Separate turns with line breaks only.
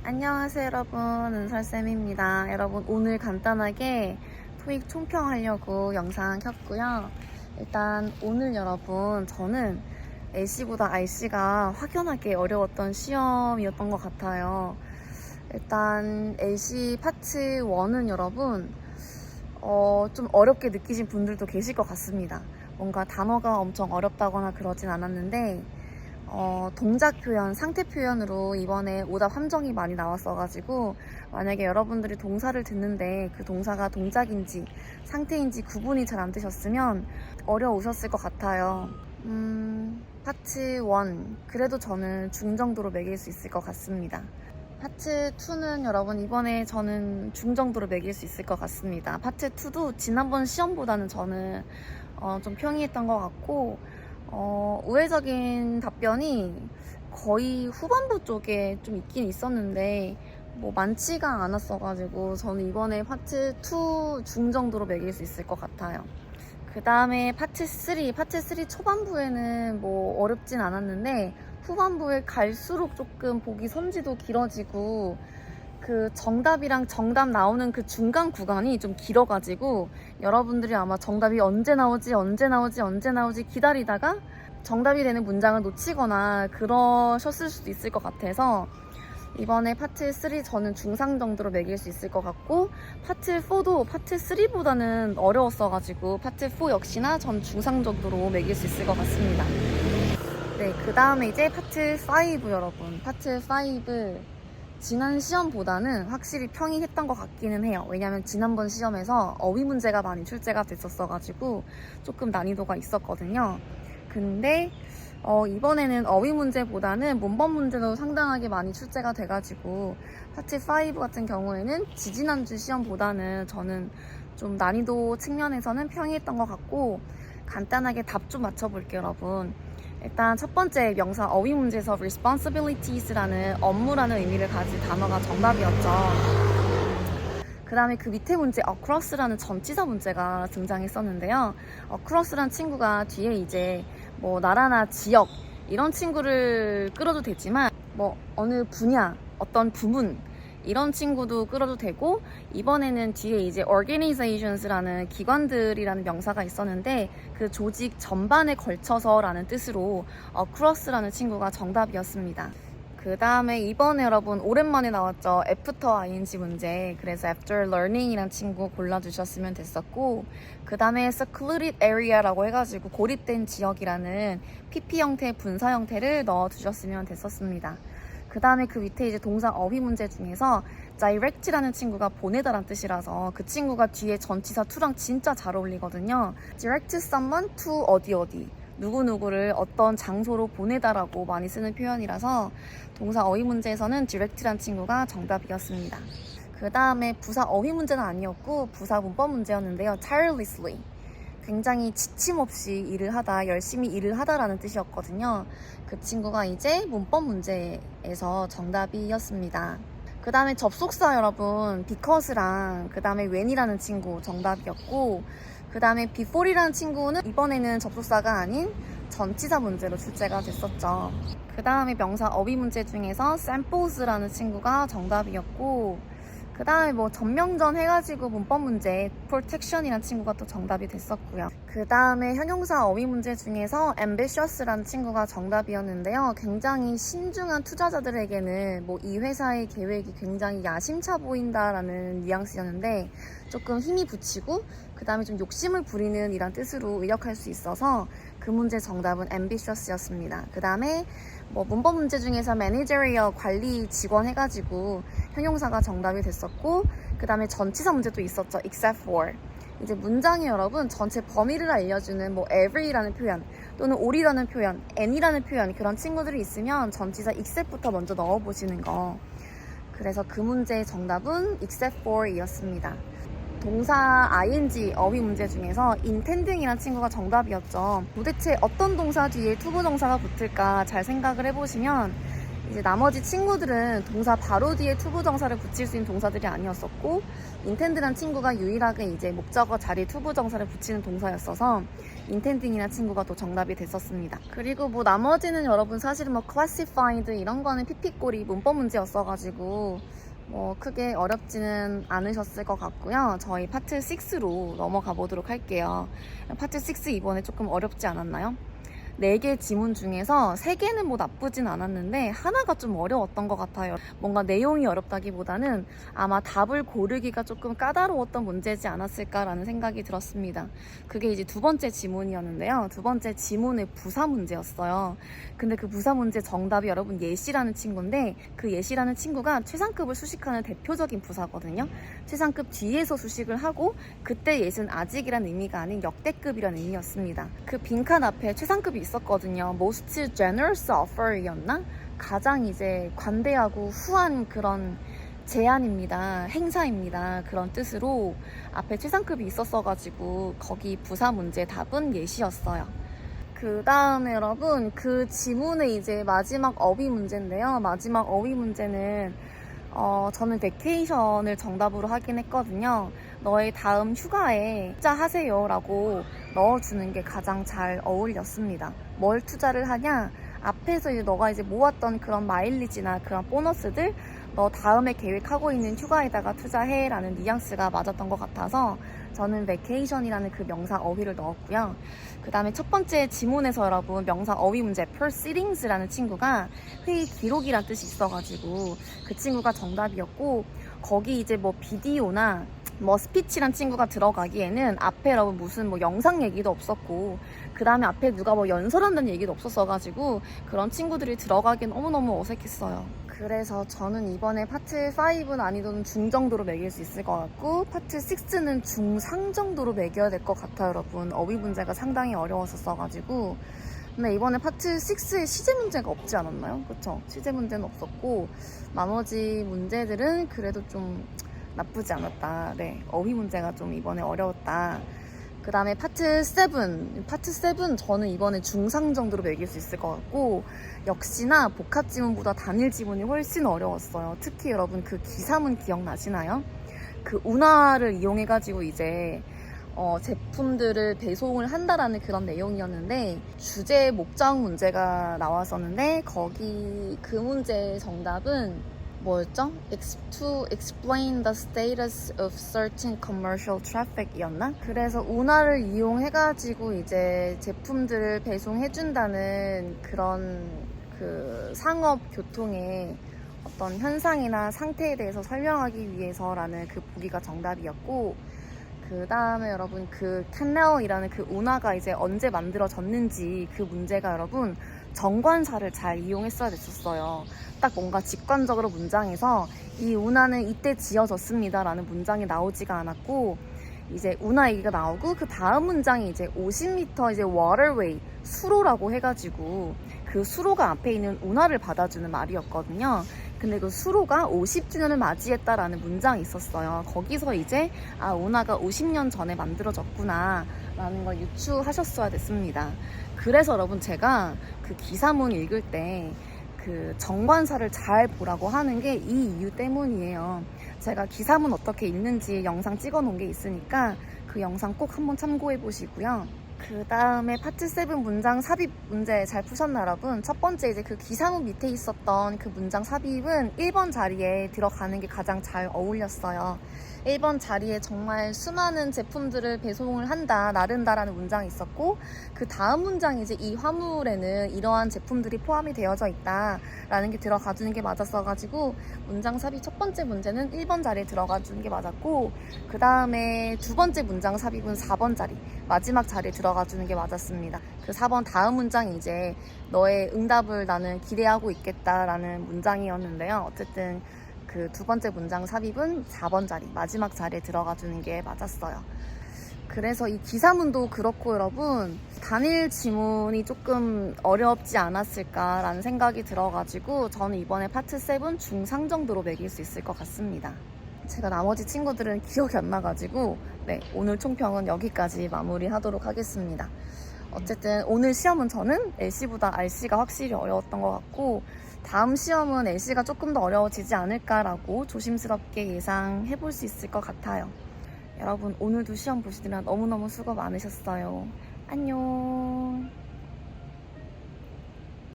안녕하세요 여러분, 은설쌤입니다. 여러분, 오늘 간단하게 토익 총평하려고 영상 켰고요. 일단 오늘 여러분, 저는 LC보다 RC가 확연하게 어려웠던 시험이었던 것 같아요. 일단 LC 파트 1은 여러분 좀 어렵게 느끼신 분들도 계실 것 같습니다. 뭔가 단어가 엄청 어렵다거나 그러진 않았는데 동작 표현, 상태 표현으로 이번에 오답 함정이 많이 나왔어가지고 만약에 여러분들이 동사를 듣는데 그 동사가 동작인지 상태인지 구분이 잘 안 되셨으면 어려우셨을 것 같아요. 파트 1 그래도 저는 중정도로 매길 수 있을 것 같습니다. 파트 2는 여러분 이번에 저는 중정도로 매길 수 있을 것 같습니다. 파트 2도 지난번 시험보다는 저는 좀 평이했던 것 같고 우회적인 답변이 거의 후반부 쪽에 좀 있긴 있었는데 뭐 많지가 않았어가지고 저는 이번에 파트 2 중정도로 매길 수 있을 것 같아요. 그 다음에 파트 3 초반부에는 뭐 어렵진 않았는데 후반부에 갈수록 조금 보기 선지도 길어지고 그 정답이랑 정답 나오는 그 중간 구간이 좀 길어가지고 여러분들이 아마 정답이 언제 나오지 기다리다가 정답이 되는 문장을 놓치거나 그러셨을 수도 있을 것 같아서 이번에 파트 3 저는 중상 정도로 매길 수 있을 것 같고 파트 4도 파트 3보다는 어려웠어가지고 파트 4 역시나 전 중상 정도로 매길 수 있을 것 같습니다. 네, 그 다음에 이제 파트 5 여러분. 파트 5 지난 시험보다는 확실히 평이했던 것 같기는 해요. 왜냐면 지난번 시험에서 어휘 문제가 많이 출제가 됐었어가지고 조금 난이도가 있었거든요. 근데 이번에는 어휘 문제보다는 문법 문제도 상당하게 많이 출제가 돼가지고 파트 5 같은 경우에는 지지난주 시험보다는 저는 좀 난이도 측면에서는 평이했던 것 같고 간단하게 답 좀 맞춰볼게요 여러분. 일단 첫 번째 명사 어휘 문제에서 responsibilities라는 업무라는 의미를 가진 단어가 정답이었죠. 그 다음에 그 밑에 문제 across라는 전치사 문제가 등장했었는데요. across라는 친구가 뒤에 이제 뭐 나라나 지역 이런 친구를 끌어도 되지만 뭐 어느 분야, 어떤 부문 이런 친구도 끌어도 되고 이번에는 뒤에 이제 organisations라는 기관들이라는 명사가 있었는데 그 조직 전반에 걸쳐서라는 뜻으로 across라는 친구가 정답이었습니다. 그 다음에 이번에 여러분 오랜만에 나왔죠. after ing 문제. 그래서 after learning이란 친구 골라주셨으면 됐었고 그 다음에 secluded area라고 해가지고 고립된 지역이라는 PP 형태, 분사 형태를 넣어주셨으면 됐었습니다. 그 다음에 그 밑에 이제 동사 어휘 문제 중에서 direct라는 친구가 보내다란 뜻이라서 그 친구가 뒤에 전치사 to랑 진짜 잘 어울리거든요. direct someone to 어디 누구누구를 어떤 장소로 보내다라고 많이 쓰는 표현이라서 동사 어휘 문제에서는 direct란 친구가 정답이었습니다. 그 다음에 부사 어휘 문제는 아니었고 부사 문법 문제였는데요. tirelessly 굉장히 지침 없이 일을 하다, 열심히 일을 하다라는 뜻이었거든요. 그 친구가 이제 문법 문제에서 정답이었습니다. 그 다음에 접속사 여러분 because랑 그 다음에 when이라는 친구 정답이었고 그 다음에 before이라는 친구는 이번에는 접속사가 아닌 전치사 문제로 출제가 됐었죠. 그 다음에 명사 어휘 문제 중에서 samples라는 친구가 정답이었고 그 다음에 뭐 전명전 해가지고 문법 문제 protection이라는 친구가 또 정답이 됐었고요. 그 다음에 형용사 어휘 문제 중에서 ambitious라는 친구가 정답이었는데요. 굉장히 신중한 투자자들에게는 뭐 이 회사의 계획이 굉장히 야심차 보인다라는 뉘앙스였는데 조금 힘이 붙이고 그 다음에 좀 욕심을 부리는 이란 뜻으로 의역할 수 있어서 그 문제 정답은 ambitious였습니다. 그 다음에 뭐 문법 문제 중에서 managerial 관리 직원 해가지고 형용사가 정답이 됐었고 그 다음에 전치사 문제도 있었죠. except for 이제 문장이 여러분 전체 범위를 알려주는 뭐 every라는 표현 또는 all이라는 표현, any라는 표현 그런 친구들이 있으면 전치사 except부터 먼저 넣어보시는 거. 그래서 그 문제의 정답은 except for 이었습니다. 동사 ing 어휘 문제 중에서 intending이라는 친구가 정답이었죠. 도대체 어떤 동사 뒤에 투부정사가 붙을까 잘 생각을 해보시면 이제 나머지 친구들은 동사 바로 뒤에 투부정사를 붙일 수 있는 동사들이 아니었었고, 인텐드란 친구가 유일하게 이제 목적어 자리에 투부정사를 붙이는 동사였어서 인텐딩이라는 친구가 또 정답이 됐었습니다. 그리고 뭐 나머지는 여러분 사실은 뭐 classified 이런 거는 피피꼬리 문법 문제였어가지고 뭐 크게 어렵지는 않으셨을 것 같고요. 저희 파트 6로 넘어가 보도록 할게요. 파트 6 이번에 조금 어렵지 않았나요? 4개 지문 중에서 3개는 뭐 나쁘진 않았는데 하나가 좀 어려웠던 것 같아요. 뭔가 내용이 어렵다기보다는 아마 답을 고르기가 조금 까다로웠던 문제지 않았을까라는 생각이 들었습니다. 그게 이제 두 번째 지문이었는데요. 두 번째 지문의 부사 문제였어요. 근데 그 부사 문제 정답이 여러분 예시라는 친구인데, 그 예시라는 친구가 최상급을 수식하는 대표적인 부사거든요. 최상급 뒤에서 수식을 하고 그때 예는 아직이란 의미가 아닌 역대급이란 의미였습니다. 그 빈칸 앞에 최상급이 있었거든요. Most generous offer이었나? 가장 이제 관대하고 후한 그런 제안입니다. 행사입니다. 그런 뜻으로 앞에 최상급이 있었어가지고 거기 부사 문제 답은 예시였어요. 그 다음에 여러분 그 지문의 이제 마지막 어휘 문제인데요. 마지막 어휘 문제는 저는 베케이션을 정답으로 하긴 했거든요. 너의 다음 휴가에 투자하세요 라고 넣어주는 게 가장 잘 어울렸습니다. 뭘 투자를 하냐? 앞에서 이제 너가 이제 모았던 그런 마일리지나 그런 보너스들 너 다음에 계획하고 있는 휴가에다가 투자해 라는 뉘앙스가 맞았던 것 같아서 저는 vacation이라는 그 명사 어휘를 넣었고요. 그 다음에 첫 번째 지문에서 여러분 명사 어휘 문제 proceedings라는 친구가 회의 기록이란 뜻이 있어가지고 그 친구가 정답이었고, 거기 이제 뭐 비디오나 뭐 스피치란 친구가 들어가기에는 앞에 여러분 무슨 뭐 영상 얘기도 없었고 그 다음에 앞에 누가 뭐 연설한다는 얘기도 없었어가지고 그런 친구들이 들어가기엔 너무너무 어색했어요. 그래서 저는 이번에 파트 5 난이도는 중정도로 매길 수 있을 것 같고 파트 6는 중상 정도로 매겨야 될 것 같아요. 여러분 어휘 문제가 상당히 어려웠었어가지고. 근데 이번에 파트 6에 시제 문제가 없지 않았나요? 그쵸? 시제 문제는 없었고 나머지 문제들은 그래도 좀 나쁘지 않았다. 네, 어휘 문제가 좀 이번에 어려웠다. 그 다음에 파트 7 저는 이번에 중상 정도로 매길 수 있을 것 같고, 역시나 복합 지문보다 단일 지문이 훨씬 어려웠어요. 특히 여러분 그 기사문 기억나시나요? 그 운하를 이용해가지고 이제 제품들을 배송을 한다라는 그런 내용이었는데 주제 목적 문제가 나왔었는데 거기 그 문제의 정답은 뭐였죠? To explain the status of certain commercial traffic 이었나? 그래서 운하를 이용해가지고 이제 제품들을 배송해준다는 그런 그 상업 교통의 어떤 현상이나 상태에 대해서 설명하기 위해서라는 그 보기가 정답이었고, 그 다음에 여러분 그 캔넬이라는 그 운하가 이제 언제 만들어졌는지 그 문제가 여러분 정관사를 잘 이용했어야 됐었어요. 딱 뭔가 직관적으로 문장에서 이 운하는 이때 지어졌습니다 라는 문장이 나오지가 않았고, 이제 운하 얘기가 나오고 그 다음 문장이 이제 50m 이제 waterway 수로라고 해가지고 그 수로가 앞에 있는 운하를 받아주는 말이었거든요. 근데 그 수로가 50주년을 맞이했다라는 문장이 있었어요. 거기서 이제 운하가 50년 전에 만들어졌구나 라는 걸 유추하셨어야 됐습니다. 그래서 여러분 제가 그 기사문 읽을 때 그 정관사를 잘 보라고 하는 게 이 이유 때문이에요. 제가 기사문 어떻게 읽는지 영상 찍어 놓은 게 있으니까 그 영상 꼭 한번 참고해 보시고요. 그 다음에 파트 7 문장 삽입 문제 잘 푸셨나 여러분? 첫 번째 이제 그 기사문 밑에 있었던 그 문장 삽입은 1번 자리에 들어가는 게 가장 잘 어울렸어요. 1번 자리에 정말 수많은 제품들을 배송을 한다, 나른다라는 문장이 있었고, 그 다음 문장이 이제 이 화물에는 이러한 제품들이 포함이 되어져 있다라는 게 들어가주는 게 맞았어가지고 문장 삽입 첫 번째 문제는 1번 자리에 들어가주는 게 맞았고, 그 다음에 두 번째 문장 삽입은 4번 자리, 마지막 자리에 들어가주는 게 맞았습니다. 그 4번 다음 문장이 이제 너의 응답을 나는 기대하고 있겠다라는 문장이었는데요. 어쨌든 그 두 번째 문장 삽입은 4번 자리, 마지막 자리에 들어가 주는 게 맞았어요. 그래서 이 기사문도 그렇고 여러분 단일 지문이 조금 어렵지 않았을까라는 생각이 들어가지고 저는 이번에 파트 7 중상 정도로 매길 수 있을 것 같습니다. 제가 나머지 친구들은 기억이 안 나가지고 네, 오늘 총평은 여기까지 마무리하도록 하겠습니다. 어쨌든 오늘 시험은 저는 LC보다 RC가 확실히 어려웠던 것 같고 다음 시험은 LC가 조금 더 어려워지지 않을까라고 조심스럽게 예상해 볼 수 있을 것 같아요. 여러분 오늘도 시험 보시느라 너무너무 수고 많으셨어요. 안녕.